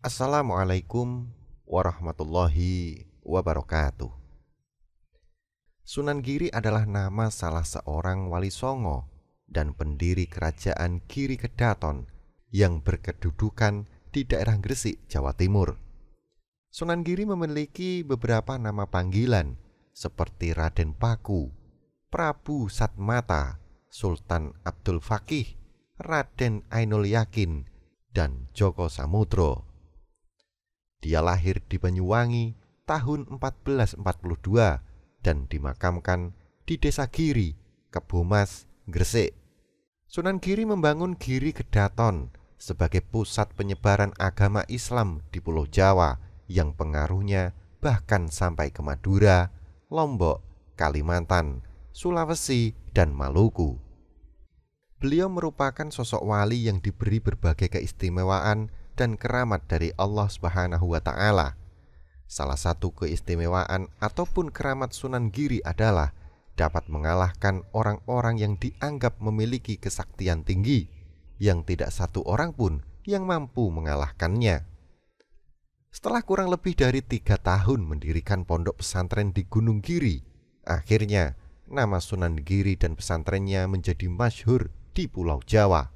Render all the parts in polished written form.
Assalamualaikum warahmatullahi wabarakatuh. Sunan Giri adalah nama salah seorang wali songo dan pendiri kerajaan Giri Kedaton yang berkedudukan di daerah Gresik, Jawa Timur. Sunan Giri memiliki beberapa nama panggilan seperti Raden Paku, Prabu Satmata, Sultan Abdul Fakih, Raden Ainul Yakin, dan Joko Samudro. Dia lahir di Banyuwangi tahun 1442 dan dimakamkan di Desa Giri, Kebomas, Gresik. Sunan Giri membangun Giri Kedaton sebagai pusat penyebaran agama Islam di Pulau Jawa yang pengaruhnya bahkan sampai ke Madura, Lombok, Kalimantan, Sulawesi, dan Maluku. Beliau merupakan sosok wali yang diberi berbagai keistimewaan dan keramat dari Allah Subhanahu wa Ta'ala. Salah satu keistimewaan ataupun keramat Sunan Giri adalah dapat mengalahkan orang-orang yang dianggap memiliki kesaktian tinggi, yang tidak satu orang pun yang mampu mengalahkannya. Setelah kurang lebih dari 3 tahun mendirikan pondok pesantren di Gunung Giri, akhirnya nama Sunan Giri dan pesantrennya menjadi masyhur di Pulau Jawa.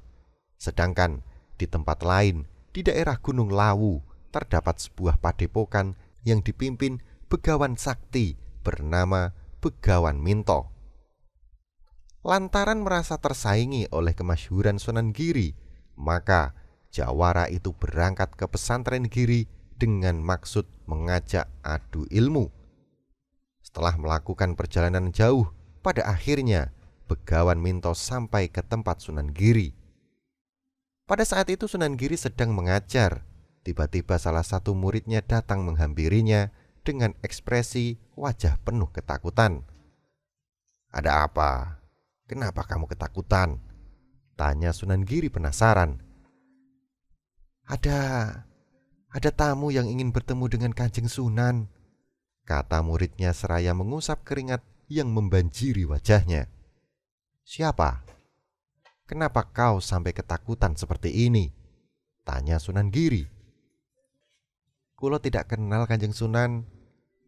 Sedangkan di tempat lain, di daerah Gunung Lawu, terdapat sebuah padepokan yang dipimpin Begawan Sakti bernama Begawan Minto. Lantaran merasa tersaingi oleh kemasyhuran Sunan Giri, maka jawara itu berangkat ke pesantren Giri dengan maksud mengajak adu ilmu. Setelah melakukan perjalanan jauh, pada akhirnya Begawan Minto sampai ke tempat Sunan Giri. Pada saat itu Sunan Giri sedang mengajar. Tiba-tiba salah satu muridnya datang menghampirinya dengan ekspresi wajah penuh ketakutan. "Ada apa? Kenapa kamu ketakutan?" tanya Sunan Giri penasaran. Ada tamu yang ingin bertemu dengan Kanjeng Sunan," kata muridnya seraya mengusap keringat yang membanjiri wajahnya. "Siapa? Kenapa kau sampai ketakutan seperti ini?" tanya Sunan Giri. "Kulo tidak kenal Kanjeng Sunan,"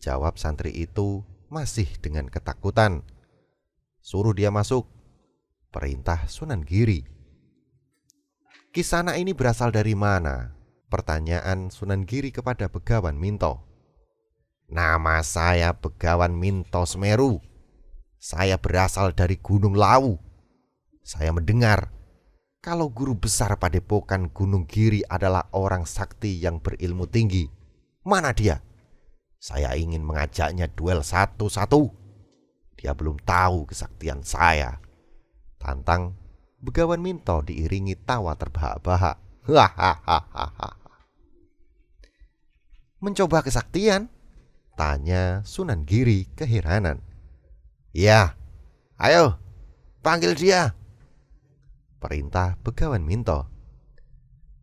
jawab santri itu masih dengan ketakutan. "Suruh dia masuk," perintah Sunan Giri. "Kisana ini berasal dari mana?" pertanyaan Sunan Giri kepada Begawan Minto. "Nama saya Begawan Minto Semeru. Saya berasal dari Gunung Lawu. Saya mendengar kalau guru besar padepokan Gunung Giri adalah orang sakti yang berilmu tinggi. Mana dia? Saya ingin mengajaknya duel satu-satu. Dia belum tahu kesaktian saya," tantang Begawan Minto diiringi tawa terbahak-bahak. "Hahaha. Mencoba kesaktian?" tanya Sunan Giri keheranan. "Ya, ayo panggil dia," perintah Begawan Minto.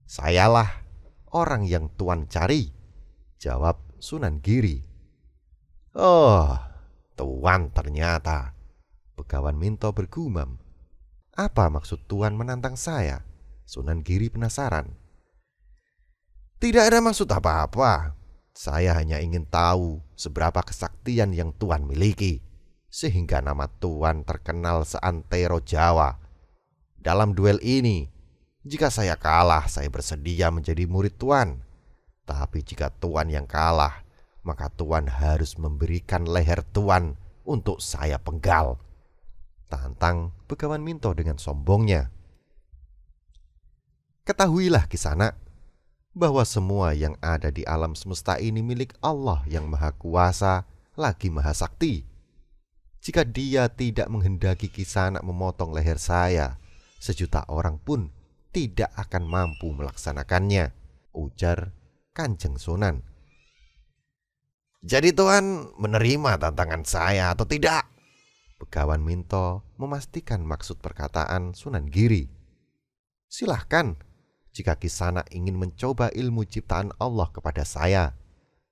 "Sayalah orang yang tuan cari," jawab Sunan Giri. "Oh, tuan ternyata," Begawan Minto bergumam. "Apa maksud tuan menantang saya?" Sunan Giri penasaran. "Tidak ada maksud apa-apa. Saya hanya ingin tahu seberapa kesaktian yang tuan miliki, sehingga nama tuan terkenal seantero Jawa. Dalam duel ini, jika saya kalah, saya bersedia menjadi murid tuan. Tapi jika tuan yang kalah, maka tuan harus memberikan leher tuan untuk saya penggal," tantang Begawan Minto dengan sombongnya. "Ketahuilah Kisana, bahwa semua yang ada di alam semesta ini milik Allah yang Maha Kuasa lagi Maha Sakti. Jika Dia tidak menghendaki Kisana memotong leher saya, 1.000.000 orang pun tidak akan mampu melaksanakannya," ujar Kanjeng Sunan. "Jadi tuan menerima tantangan saya atau tidak?" Begawan Minto memastikan maksud perkataan Sunan Giri. "Silahkan, jika Kisana ingin mencoba ilmu ciptaan Allah kepada saya,"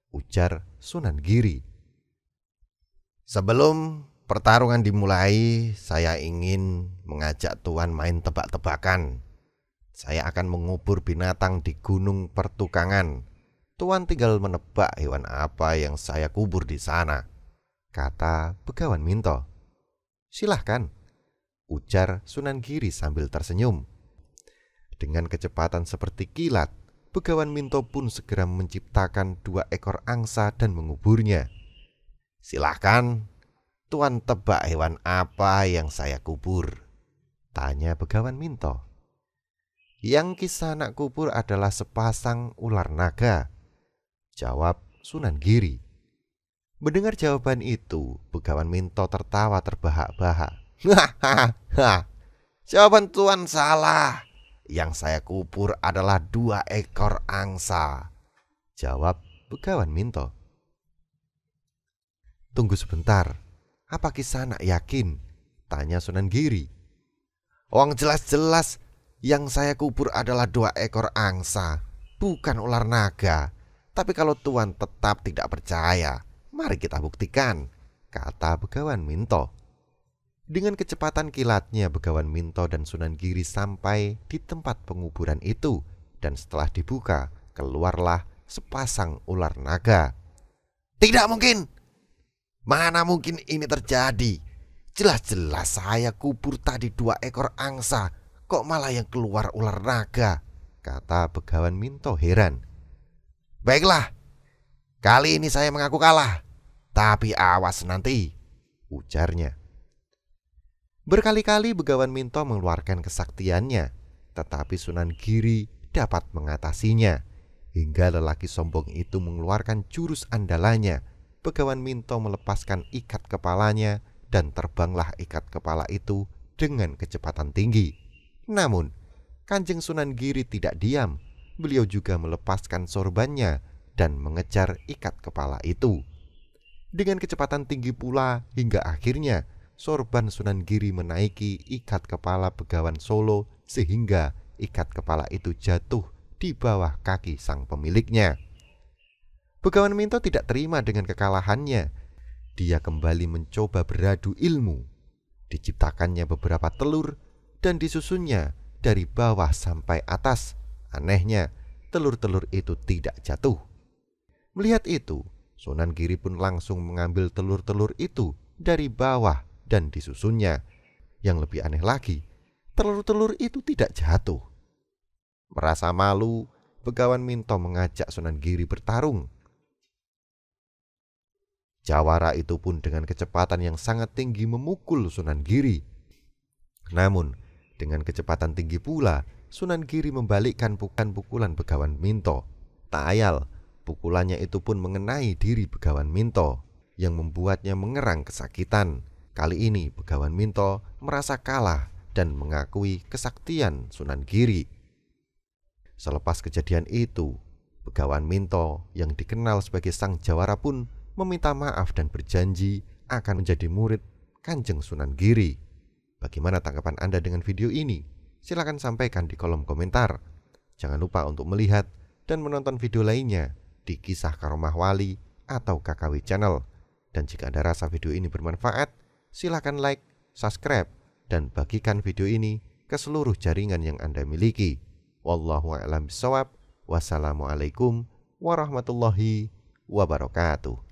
ujar Sunan Giri. "Sebelum pertarungan dimulai, saya ingin mengajak tuan main tebak-tebakan. Saya akan mengubur binatang di Gunung Pertukangan Tuan tinggal menebak hewan apa yang saya kubur di sana, kata Begawan Minto. Silahkan, ujar Sunan Giri sambil tersenyum. Dengan kecepatan seperti kilat, Begawan Minto pun segera menciptakan 2 ekor angsa dan menguburnya. Silahkan, Tuan tebak hewan apa yang saya kubur, tanya Begawan Minto. Yang Kisanak kubur adalah sepasang ular naga, jawab Sunan Giri. Mendengar jawaban itu, Begawan Minto tertawa terbahak-bahak. Hahaha, jawaban Tuan salah. Yang saya kubur adalah 2 ekor angsa, jawab Begawan Minto. Tunggu sebentar, apa Kisanak yakin? Tanya Sunan Giri. Jelas-jelas yang saya kubur adalah 2 ekor angsa, bukan ular naga. Tapi kalau Tuan tetap tidak percaya, mari kita buktikan, kata Begawan Minto. Dengan kecepatan kilatnya, Begawan Minto dan Sunan Giri sampai di tempat penguburan itu, dan setelah dibuka, keluarlah sepasang ular naga. Tidak mungkin! Mana mungkin ini terjadi? Jelas-jelas saya kubur tadi 2 ekor angsa, kok malah yang keluar ular naga, kata Begawan Minto heran. Baiklah, kali ini saya mengaku kalah, tapi awas nanti, ujarnya. Berkali-kali Begawan Minto mengeluarkan kesaktiannya, tetapi Sunan Giri dapat mengatasinya. Hingga lelaki sombong itu mengeluarkan jurus andalannya, Begawan Minto melepaskan ikat kepalanya dan terbanglah ikat kepala itu dengan kecepatan tinggi. Namun, Kanjeng Sunan Giri tidak diam. Beliau juga melepaskan sorbannya dan mengejar ikat kepala itu dengan kecepatan tinggi pula, hingga akhirnya sorban Sunan Giri menaiki ikat kepala Begawan Solo sehingga ikat kepala itu jatuh di bawah kaki sang pemiliknya. Begawan Minto tidak terima dengan kekalahannya. Dia kembali mencoba beradu ilmu. Diciptakannya beberapa telur dan disusunnya dari bawah sampai atas. Anehnya, telur-telur itu tidak jatuh. Melihat itu, Sunan Giri pun langsung mengambil telur-telur itu dari bawah dan disusunnya. Yang lebih aneh lagi, telur-telur itu tidak jatuh. Merasa malu, Begawan Minto mengajak Sunan Giri bertarung. Jawara itu pun dengan kecepatan yang sangat tinggi memukul Sunan Giri. Namun, dengan kecepatan tinggi pula, Sunan Giri membalikkan pukulan Begawan Minto. Tak ayal, pukulannya itu pun mengenai diri Begawan Minto, yang membuatnya mengerang kesakitan. Kali ini Begawan Minto merasa kalah dan mengakui kesaktian Sunan Giri. Selepas kejadian itu, Begawan Minto yang dikenal sebagai sang jawara pun meminta maaf dan berjanji akan menjadi murid Kanjeng Sunan Giri. Bagaimana tanggapan Anda dengan video ini? Silakan sampaikan di kolom komentar. Jangan lupa untuk melihat dan menonton video lainnya di Kisah Karomah Wali atau KKW Channel. Dan jika Anda rasa video ini bermanfaat, silakan like, subscribe, dan bagikan video ini ke seluruh jaringan yang Anda miliki. Wallahu a'lam bishawab. Wassalamualaikum warahmatullahi wabarakatuh.